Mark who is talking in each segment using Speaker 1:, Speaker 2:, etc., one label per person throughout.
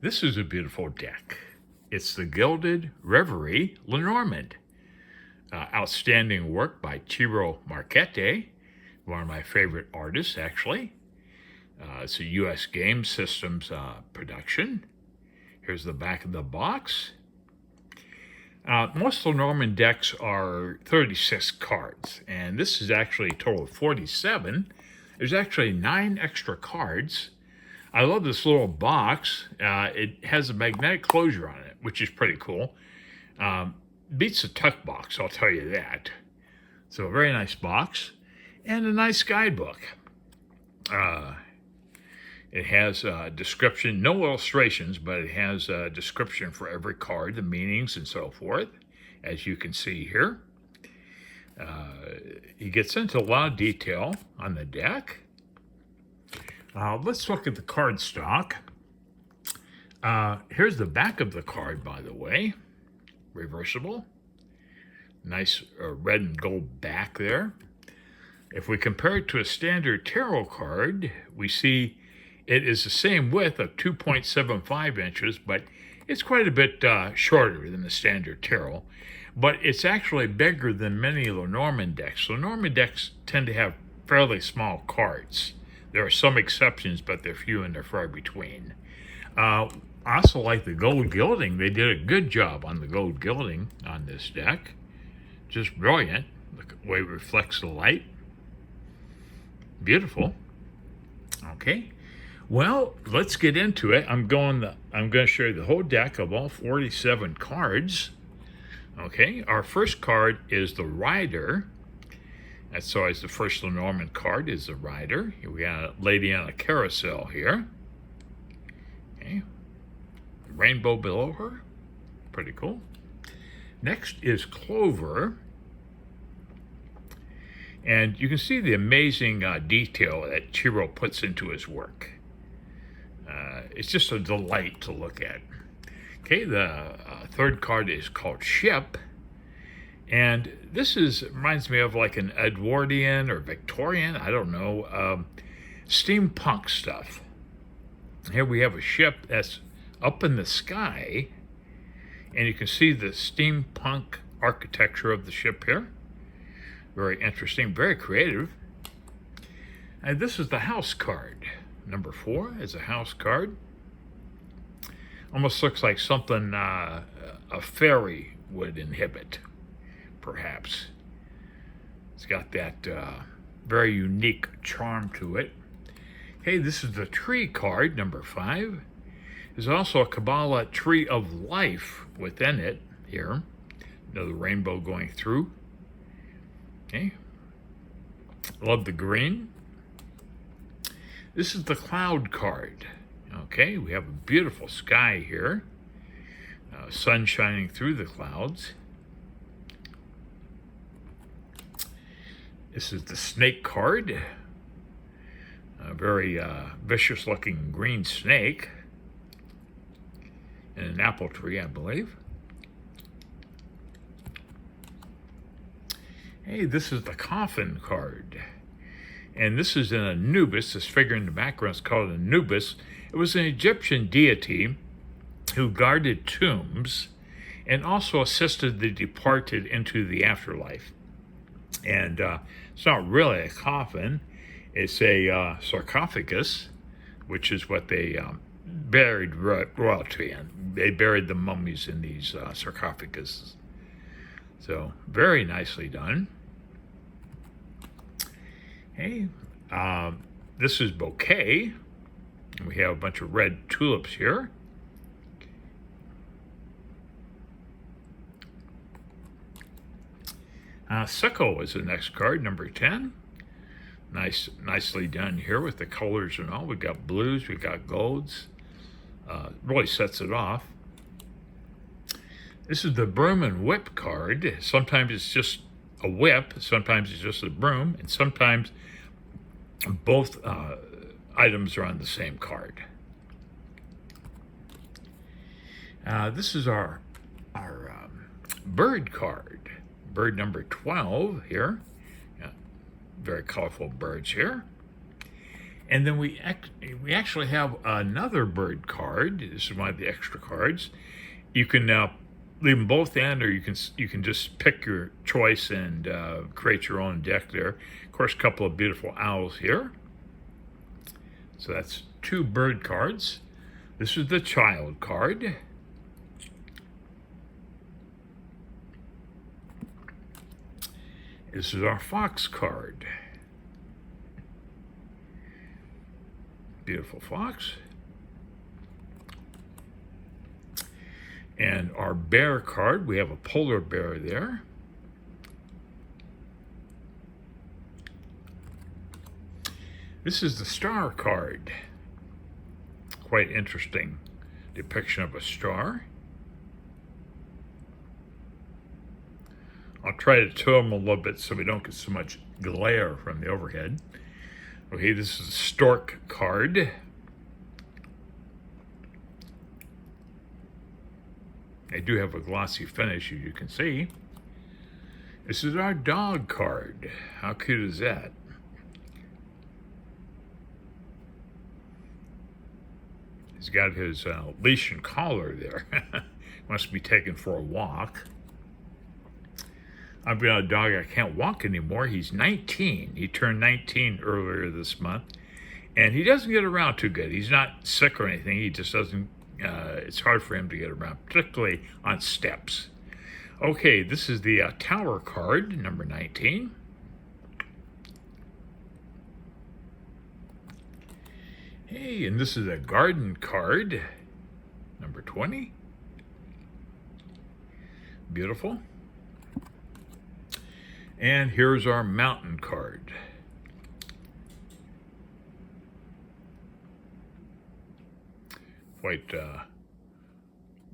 Speaker 1: This is a beautiful deck. It's the Gilded Reverie Lenormand. Outstanding work by Ciro Marchetti, one of my favorite artists, actually. It's a U.S. Game Systems production. Here's the back of the box. Most Lenormand decks are 36 cards, and this is actually a total of 47. There's actually 9 extra cards. I love this little box. It has a magnetic closure on it, which is pretty cool. Beats the tuck box, I'll tell you that. So a very nice box and a nice guidebook. It has a description, no illustrations, but it has a description for every card, the meanings and so forth, as you can see here. He gets into a lot of detail on the deck. Let's look at the card stock. Here's the back of the card, by the way. Reversible. Nice red and gold back there. If we compare it to a standard tarot card, we see it is the same width of 2.75 inches, but it's quite a bit shorter than the standard tarot. But it's actually bigger than many Lenormand decks. Lenormand decks tend to have fairly small cards. There are some exceptions, but they're few and they're far between. I also like the gold gilding. They did a good job on the gold gilding on this deck. Just brilliant. Look at the way it reflects the light. Beautiful. Okay. Well, let's get into it. I'm going to show you the whole deck of all 47 cards. Okay. Our first card is the Rider. That's always the first Lenormand card, is the Rider. We got a lady on a carousel here. Okay. The rainbow below her. Pretty cool. Next is Clover. And you can see the amazing detail that Ciro puts into his work. It's just a delight to look at. Okay, the third card is called Ship. And this reminds me of like an Edwardian or Victorian, I don't know, steampunk stuff. Here we have a ship that's up in the sky, and you can see the steampunk architecture of the ship here. Very interesting, very creative. And this is the house card. Number 4 is a house card. Almost looks like something a fairy would inhabit. Perhaps. It's got that very unique charm to it. Okay, this is the tree card, number 5. There's also a Kabbalah tree of life within it here. Another rainbow going through. Okay. Love the green. This is the cloud card. Okay, we have a beautiful sky here. Sun shining through the clouds. This is the snake card. A very vicious looking green snake. And an apple tree, I believe. Hey, this is the coffin card. And this is an Anubis. This figure in the background is called Anubis. It was an Egyptian deity who guarded tombs and also assisted the departed into the afterlife. And it's not really a coffin. It's a sarcophagus, which is what they buried royalty in. They buried the mummies in these sarcophaguses. So very nicely done. Hey, this is Bouquet. We have a bunch of red tulips here. Sicko is the next card, number 10. Nicely done here with the colors and all. We got blues, we got golds. Really sets it off. This is the broom and whip card. Sometimes it's just a whip, sometimes it's just a broom, and sometimes both items are on the same card. This is our bird card. Bird number 12 here. Yeah, very colorful birds here. And then we actually have another bird card. This is one of the extra cards. You can leave them both in, or you can just pick your choice and create your own deck there. Of course, a couple of beautiful owls here. So that's 2 bird cards. This is the child card. This is our fox card. Beautiful fox. And our bear card, we have a polar bear there. This is the star card. Quite interesting depiction of a star. I'll try to tilt them a little bit so we don't get so much glare from the overhead. Okay, this is a stork card. They do have a glossy finish, as you can see. This is our dog card. How cute is that? He's got his leash and collar there. Must be taken for a walk. I've got a dog that can't walk anymore. He's 19. He turned 19 earlier this month. And he doesn't get around too good. He's not sick or anything. He just doesn't, it's hard for him to get around, particularly on steps. Okay, this is the tower card, number 19. Hey, and this is a garden card, number 20. Beautiful. And here's our mountain card. Quite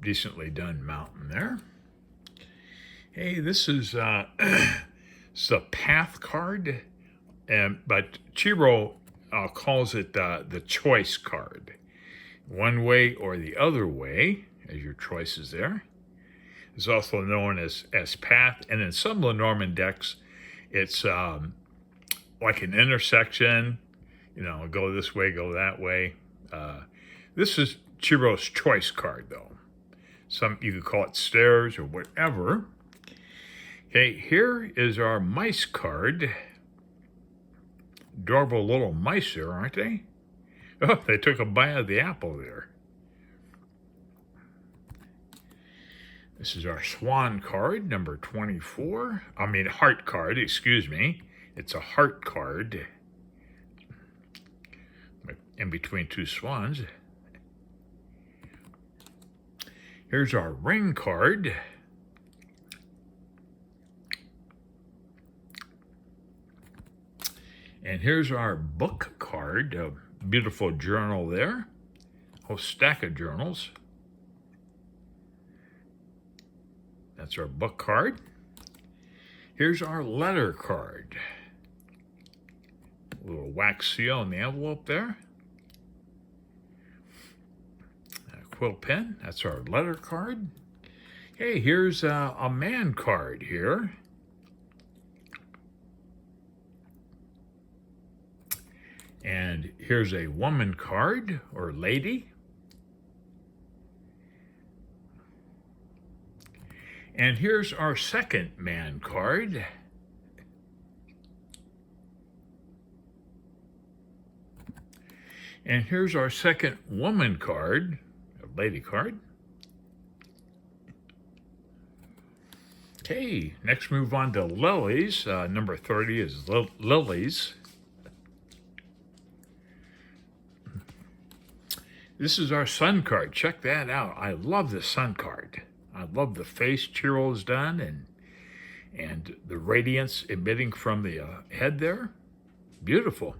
Speaker 1: decently done mountain there. Hey, this is it's a path card, but Ciro calls it the choice card. One way or the other way, as your choices there. It's also known as path, and in some Lenormand decks, it's like an intersection, go this way, go that way. This is Ciro's choice card, though. You could call it stairs or whatever. Okay, here is our mice card. Adorable little mice there, aren't they? Oh, they took a bite of the apple there. This is our swan card, number 24. Heart card, excuse me. It's a heart card. In between 2 swans. Here's our ring card. And here's our book card, a beautiful journal there. A whole stack of journals. That's our book card. Here's our letter card. A little wax seal in the envelope there. A quill pen, that's our letter card. Hey, here's a man card here. And here's a woman card, or lady. And here's our second man card. And here's our second woman card, a lady card. Okay, next move on to lilies. Number 30 is lilies. This is our sun card. Check that out. I love the sun card. I love the face Ciro's done and the radiance emitting from the head there. Beautiful.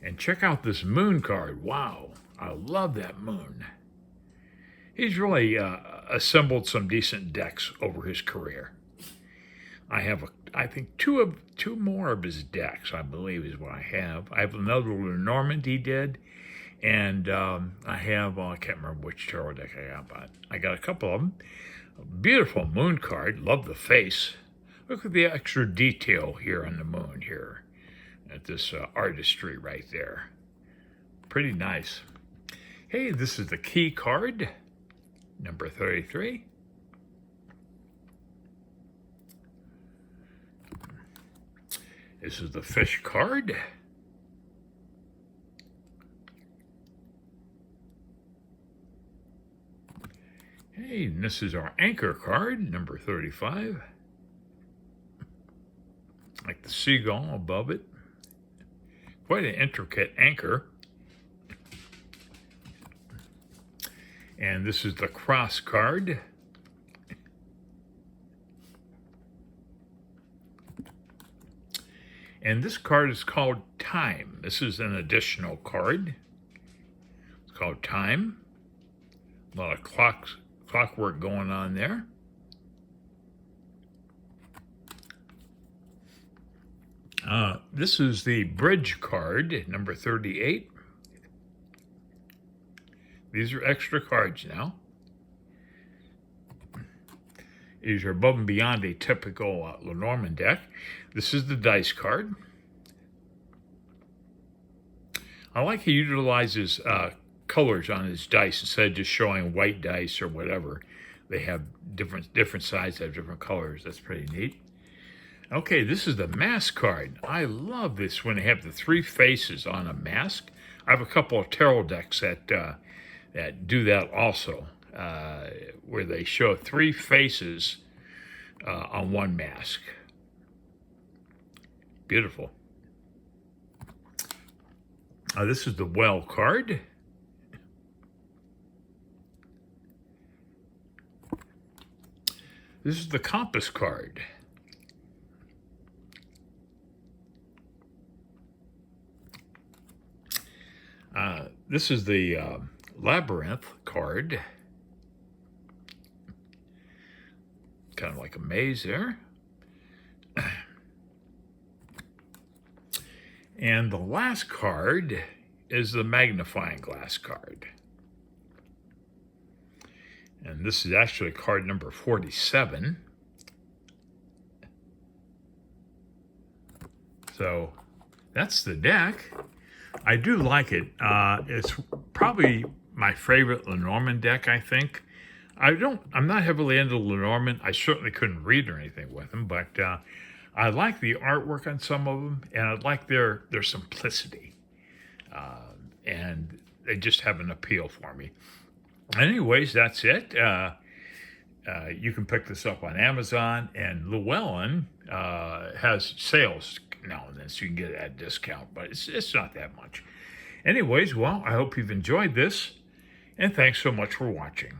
Speaker 1: And check out this moon card. Wow, I love that moon. He's really assembled some decent decks over his career. I have, I think, two more of his decks, I believe, is what I have. I have another Lenormand he did, and I have, I can't remember which tarot deck I got, but I got a couple of them. A beautiful moon card. Love the face. Look at the extra detail here on the moon here. at this artistry right there. Pretty nice. Hey, this is the key card, number 33. This is the fish card. Hey, and this is our anchor card, number 35. Like the seagull above it. Quite an intricate anchor. And this is the cross card. And this card is called Time. This is an additional card. It's called Time. A lot of clockwork going on there. This is the bridge card, number 38. These are extra cards now. These are above and beyond a typical Lenormand deck. This is the dice card. I like he utilizes colors on his dice instead of just showing white dice or whatever. They have different sides, have different colors. That's pretty neat. Okay, this is the mask card. I love this when they have the three faces on a mask. I have a couple of tarot decks that do that also, where they show three faces on one mask. Beautiful. This is the Well card. This is the Compass card. This is the Labyrinth card. Kind of like a maze there. And the last card is the Magnifying Glass card. And this is actually card number 47. So that's the deck. I do like it. It's probably my favorite Lenormand deck, I think. I'm not heavily into Lenormand. I certainly couldn't read or anything with them, but I like the artwork on some of them, and I like their simplicity. And they just have an appeal for me. Anyways, that's it. You can pick this up on Amazon, and Llewellyn has sales now and then, so you can get it at a discount, but it's not that much. Anyways, well, I hope you've enjoyed this, and thanks so much for watching.